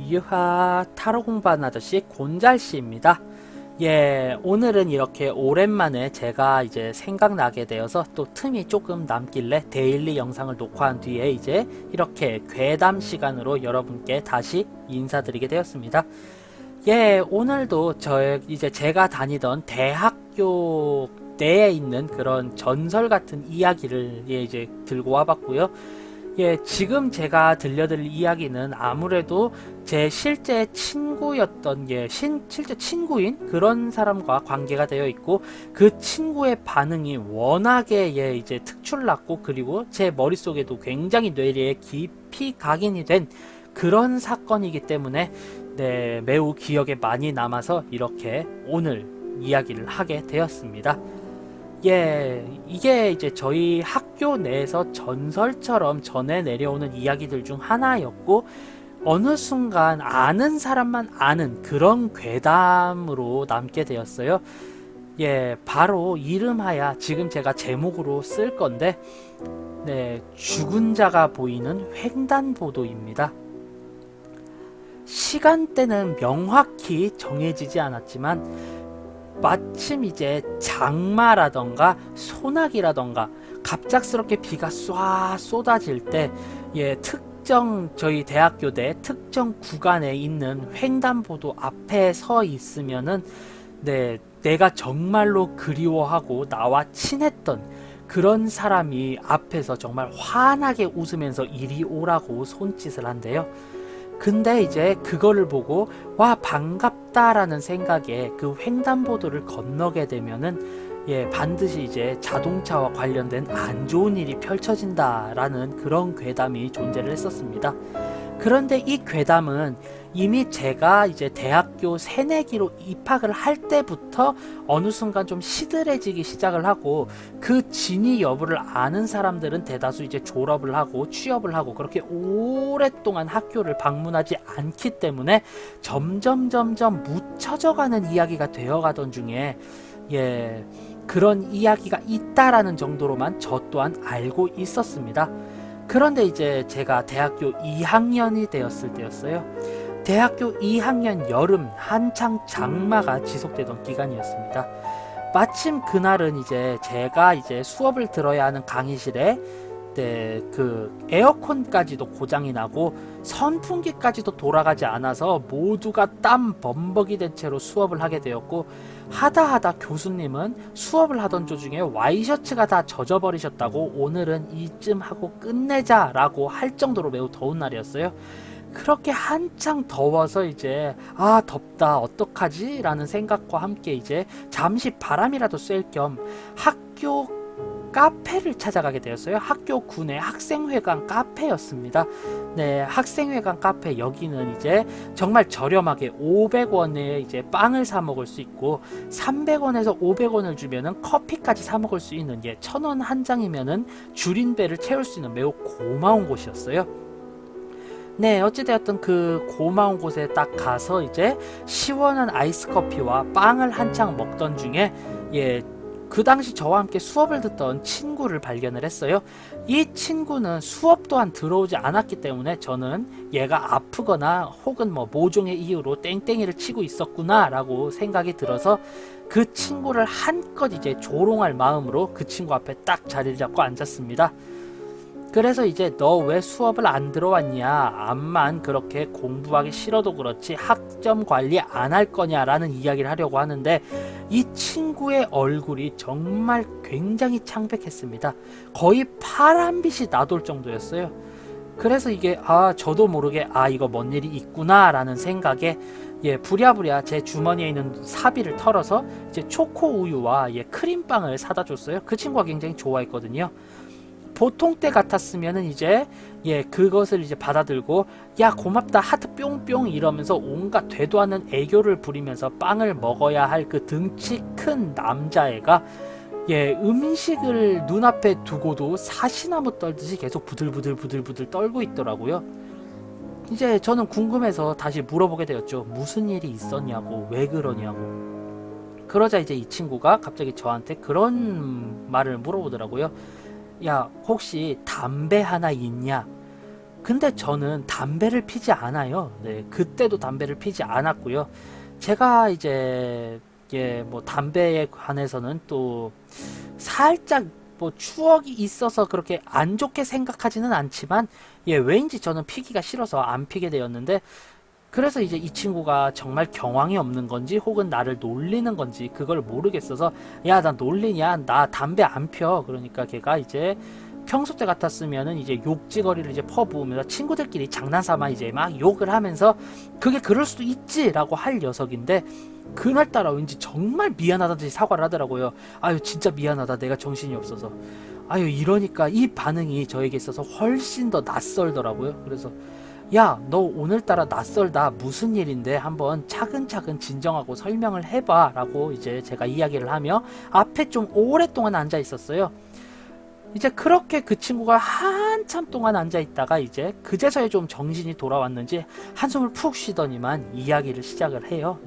유하 타로 공부하는 아저씨 곤잘씨입니다. 예, 오늘은 이렇게 오랜만에 제가 이제 생각나게 되어서 또 틈이 조금 남길래 데일리 영상을 녹화한 뒤에 이제 이렇게 괴담 시간으로 여러분께 다시 인사드리게 되었습니다. 예, 오늘도 이제 제가 다니던 대학교 내에 있는 그런 전설 같은 이야기를 이제 들고 와봤고요. 예, 지금 제가 들려드릴 이야기는 아무래도 제 실제 친구였던, 실제 친구인 그런 사람과 관계가 되어 있고, 그 친구의 반응이 워낙에 이제 특출났고, 그리고 제 머릿속에도 굉장히 뇌리에 깊이 각인이 된 그런 사건이기 때문에, 네, 매우 기억에 많이 남아서 이렇게 오늘 이야기를 하게 되었습니다. 예, 이게 이제 저희 학교 내에서 전설처럼 전해 내려오는 이야기들 중 하나였고, 어느 순간 아는 사람만 아는 그런 괴담으로 남게 되었어요. 예, 바로 이름하야 지금 제가 제목으로 쓸 건데, 네, 죽은 자가 보이는 횡단보도입니다. 시간대는 명확히 정해지지 않았지만, 마침 이제 장마라던가 소나기라던가 갑작스럽게 비가 쏴 쏟아질 때 특정 저희 대학교 내 특정 구간에 있는 횡단보도 앞에 서 있으면은 내가 정말로 그리워하고 나와 친했던 그런 사람이 앞에서 정말 환하게 웃으면서 이리 오라고 손짓을 한대요. 근데 이제 그거를 보고 와 반갑다라는 생각에 그 횡단보도를 건너게 되면은 반드시 이제 자동차와 관련된 안 좋은 일이 펼쳐진다라는 그런 괴담이 존재를 했었습니다. 그런데 이 괴담은 이미 제가 이제 대학교 새내기로 입학을 할 때부터 어느 순간 좀 시들해지기 시작을 하고, 그 진위 여부를 아는 사람들은 대다수 이제 졸업을 하고 취업을 하고 그렇게 오랫동안 학교를 방문하지 않기 때문에 점점 묻혀져가는 이야기가 되어가던 중에 그런 이야기가 있다라는 정도로만 저 또한 알고 있었습니다. 그런데 이제 제가 대학교 2학년이 되었을 때였어요. 대학교 2학년 여름 한창 장마가 지속되던 기간이었습니다. 마침 그날은 이제 제가 이제 수업을 들어야 하는 강의실에 그 에어컨까지도 고장이 나고 선풍기까지도 돌아가지 않아서 모두가 땀 범벅이 된 채로 수업을 하게 되었고, 하다 교수님은 수업을 하던 도중에 와이셔츠가 다 젖어버리셨다고 오늘은 이쯤 하고 끝내자 라고 할 정도로 매우 더운 날이었어요. 그렇게 한창 더워서 이제 덥다 어떡하지 라는 생각과 함께 이제 잠시 바람이라도 쐴 겸 학교 카페를 찾아가게 되었어요. 학교 군의 학생회관 카페였습니다. 네, 학생회관 카페 여기는 이제 정말 저렴하게 500원에 이제 빵을 사 먹을 수 있고, 300원에서 500원을 주면은 커피까지 사 먹을 수 있는 1000원 한 장이면은 줄인 배를 채울 수 있는 매우 고마운 곳이었어요. 네, 어찌되었든 그 고마운 곳에 딱 가서 이제 시원한 아이스 커피와 빵을 한창 먹던 중에 그 당시 저와 함께 수업을 듣던 친구를 발견을 했어요. 이 친구는 수업 또한 들어오지 않았기 때문에 저는 얘가 아프거나 혹은 뭐 모종의 이유로 땡땡이를 치고 있었구나 라고 생각이 들어서 그 친구를 한껏 이제 조롱할 마음으로 그 친구 앞에 딱 자리를 잡고 앉았습니다. 그래서 이제 너 왜 수업을 안 들어왔냐, 암만 그렇게 공부하기 싫어도 그렇지 학점 관리 안 할 거냐 라는 이야기를 하려고 하는데, 이 친구의 얼굴이 정말 굉장히 창백했습니다. 거의 파란빛이 나돌 정도였어요. 그래서 이게 저도 모르게 이거 뭔 일이 있구나 라는 생각에 부랴부랴 제 주머니에 있는 사비를 털어서 이제 초코 우유와 크림빵을 사다 줬어요. 그 친구가 굉장히 좋아했거든요. 보통 때 같았으면은 이제 그것을 이제 받아들고 야 고맙다 하트 뿅뿅 이러면서 온갖 되도 않는 애교를 부리면서 빵을 먹어야 할 그 등치 큰 남자애가 음식을 눈앞에 두고도 사시나무 떨듯이 계속 부들부들 떨고 있더라고요. 이제 저는 궁금해서 다시 물어보게 되었죠. 무슨 일이 있었냐고, 왜 그러냐고. 그러자 이제 이 친구가 갑자기 저한테 그런 말을 물어보더라고요. 야, 혹시 담배 하나 있냐? 근데 저는 담배를 피지 않아요. 네, 그때도 담배를 피지 않았고요. 제가 이제 뭐 담배에 관해서는 또 살짝 뭐 추억이 있어서 그렇게 안 좋게 생각하지는 않지만 왠지 저는 피기가 싫어서 안 피게 되었는데, 그래서 이제 이 친구가 정말 경황이 없는 건지 혹은 나를 놀리는 건지 그걸 모르겠어서, 야, 나 놀리냐, 나 담배 안 펴. 그러니까 걔가 이제 평소 때 같았으면은 이제 욕지거리를 이제 퍼부으면서 친구들끼리 장난삼아 이제 막 욕을 하면서 그게 그럴 수도 있지라고 할 녀석인데, 그날따라 왠지 정말 미안하다든지 사과를 하더라고요. 아유, 진짜 미안하다, 내가 정신이 없어서. 아유, 이러니까 이 반응이 저에게 있어서 훨씬 더 낯설더라고요. 그래서 야, 너 오늘따라 낯설다, 무슨 일인데, 한번 차근차근 진정하고 설명을 해봐 라고 이제 제가 이야기를 하며 앞에 좀 오랫동안 앉아 있었어요. 이제 그렇게 그 친구가 한참 동안 앉아 있다가 이제 그제서야 좀 정신이 돌아왔는지 한숨을 푹 쉬더니만 이야기를 시작을 해요.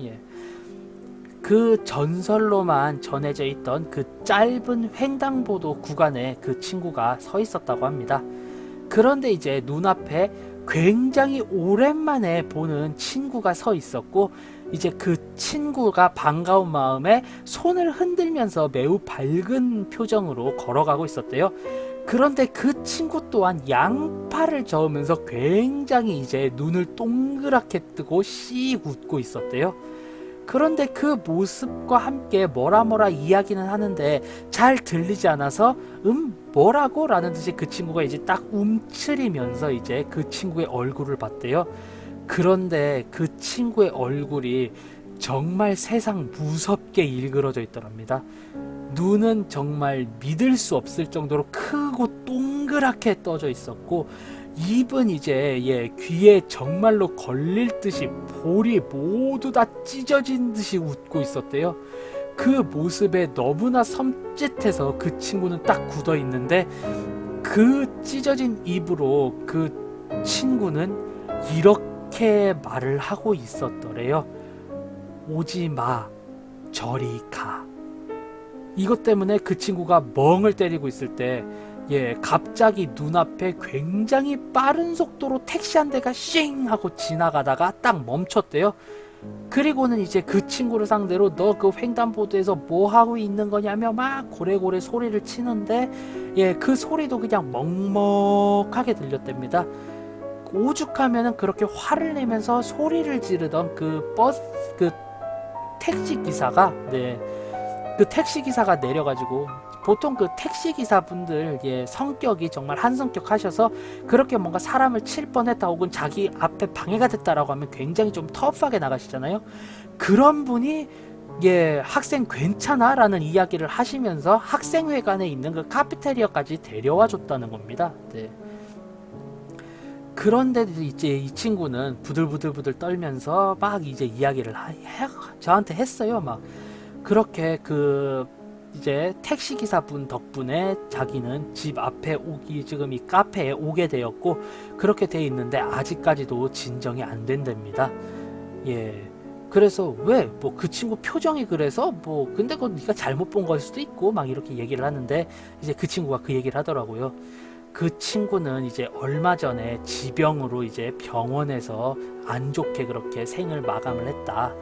그 전설로만 전해져 있던 그 짧은 횡단보도 구간에 그 친구가 서 있었다고 합니다. 그런데 이제 눈앞에 굉장히 오랜만에 보는 친구가 서 있었고, 이제 그 친구가 반가운 마음에 손을 흔들면서 매우 밝은 표정으로 걸어가고 있었대요. 그런데 그 친구 또한 양팔을 저으면서 굉장히 이제 눈을 동그랗게 뜨고 씩 웃고 있었대요. 그런데 그 모습과 함께 뭐라 이야기는 하는데 잘 들리지 않아서 뭐라고? 라는 듯이 그 친구가 이제 딱 움츠리면서 이제 그 친구의 얼굴을 봤대요. 그런데 그 친구의 얼굴이 정말 세상 무섭게 일그러져 있더랍니다. 눈은 정말 믿을 수 없을 정도로 크고 동그랗게 떠져 있었고, 입은 이제 귀에 정말로 걸릴 듯이 볼이 모두 다 찢어진 듯이 웃고 있었대요. 그 모습에 너무나 섬찟해서 그 친구는 딱 굳어 있는데, 그 찢어진 입으로 그 친구는 이렇게 말을 하고 있었더래요. 오지 마, 저리 가. 이것 때문에 그 친구가 멍을 때리고 있을 때 갑자기 눈앞에 굉장히 빠른 속도로 택시 한 대가 쉥 하고 지나가다가 딱 멈췄대요. 그리고는 이제 그 친구를 상대로 너 그 횡단보도에서 뭐 하고 있는 거냐며 막 고래고래 소리를 치는데, 그 소리도 그냥 먹먹하게 들렸답니다. 오죽하면은 그렇게 화를 내면서 소리를 지르던 그 택시 기사가 그 택시 기사가 내려가지고, 보통 그 택시 기사분들 성격이 정말 한성격 하셔서 그렇게 뭔가 사람을 칠 뻔했다 혹은 자기 앞에 방해가 됐다라고 하면 굉장히 좀 터프하게 나가시잖아요. 그런 분이 학생 괜찮아? 라는 이야기를 하시면서 학생회관에 있는 그 카피테리아까지 데려와 줬다는 겁니다. 그런데 이제 이 친구는 부들부들 떨면서 막 이제 이야기를 저한테 했어요. 막 그렇게 이제 택시기사분 덕분에 자기는 집 앞에 지금 이 카페에 오게 되었고, 그렇게 돼 있는데 아직까지도 진정이 안 된답니다. 그래서 왜? 뭐 그 친구 표정이 그래서 근데 그건 네가 잘못 본 걸 수도 있고 막 이렇게 얘기를 하는데, 이제 그 친구가 그 얘기를 하더라고요. 그 친구는 이제 얼마 전에 지병으로 이제 병원에서 안 좋게 그렇게 생을 마감을 했다.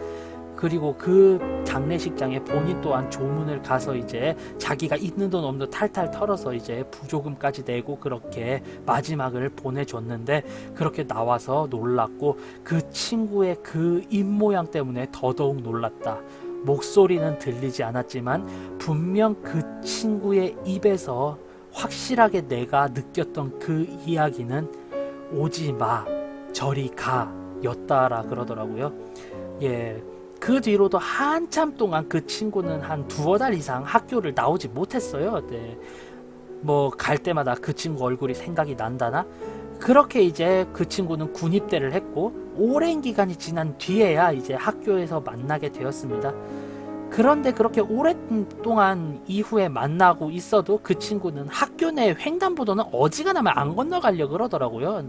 그리고 그 장례식장에 본인 또한 조문을 가서 이제 자기가 있는 돈 없는 돈 탈탈 털어서 이제 부조금까지 내고 그렇게 마지막을 보내줬는데, 그렇게 나와서 놀랐고 그 친구의 그 입모양 때문에 더더욱 놀랐다. 목소리는 들리지 않았지만 분명 그 친구의 입에서 확실하게 내가 느꼈던 그 이야기는 오지 마, 저리 가 였다라 그러더라고요. 그 뒤로도 한참 동안 그 친구는 한 두어 달 이상 학교를 나오지 못했어요. 뭐 갈 때마다 그 친구 얼굴이 생각이 난다나. 그렇게 이제 그 친구는 군입대를 했고 오랜 기간이 지난 뒤에야 이제 학교에서 만나게 되었습니다. 그런데 그렇게 오랫동안 이후에 만나고 있어도 그 친구는 학교 내 횡단보도는 어지간하면 안 건너가려고 그러더라고요.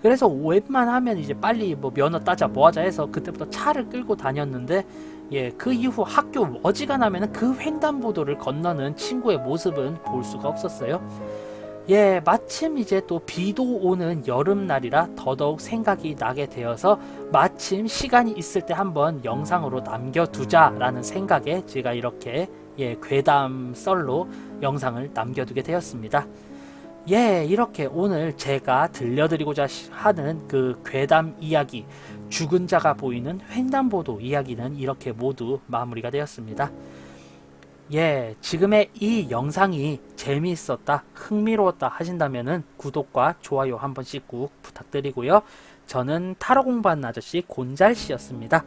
그래서 웬만하면 이제 빨리 뭐 면허 따자 뭐하자 해서 그때부터 차를 끌고 다녔는데, 그 이후 학교 어지간하면 그 횡단보도를 건너는 친구의 모습은 볼 수가 없었어요. 예, 마침 이제 또 비도 오는 여름날이라 더더욱 생각이 나게 되어서 마침 시간이 있을 때 한번 영상으로 남겨두자라는 생각에 제가 이렇게 괴담 썰로 영상을 남겨두게 되었습니다. 예, 이렇게 오늘 제가 들려드리고자 하는 그 괴담 이야기, 죽은 자가 보이는 횡단보도 이야기는 이렇게 모두 마무리가 되었습니다. 예, 지금의 이 영상이 재미있었다, 흥미로웠다 하신다면은 구독과 좋아요 한 번씩 꾹 부탁드리고요. 저는 타로 공부하는 아저씨 곤잘씨였습니다.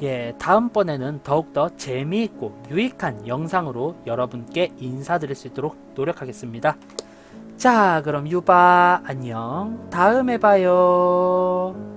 예, 다음번에는 더욱더 재미있고 유익한 영상으로 여러분께 인사드릴 수 있도록 노력하겠습니다. 자, 그럼 유바 안녕. 다음에 봐요.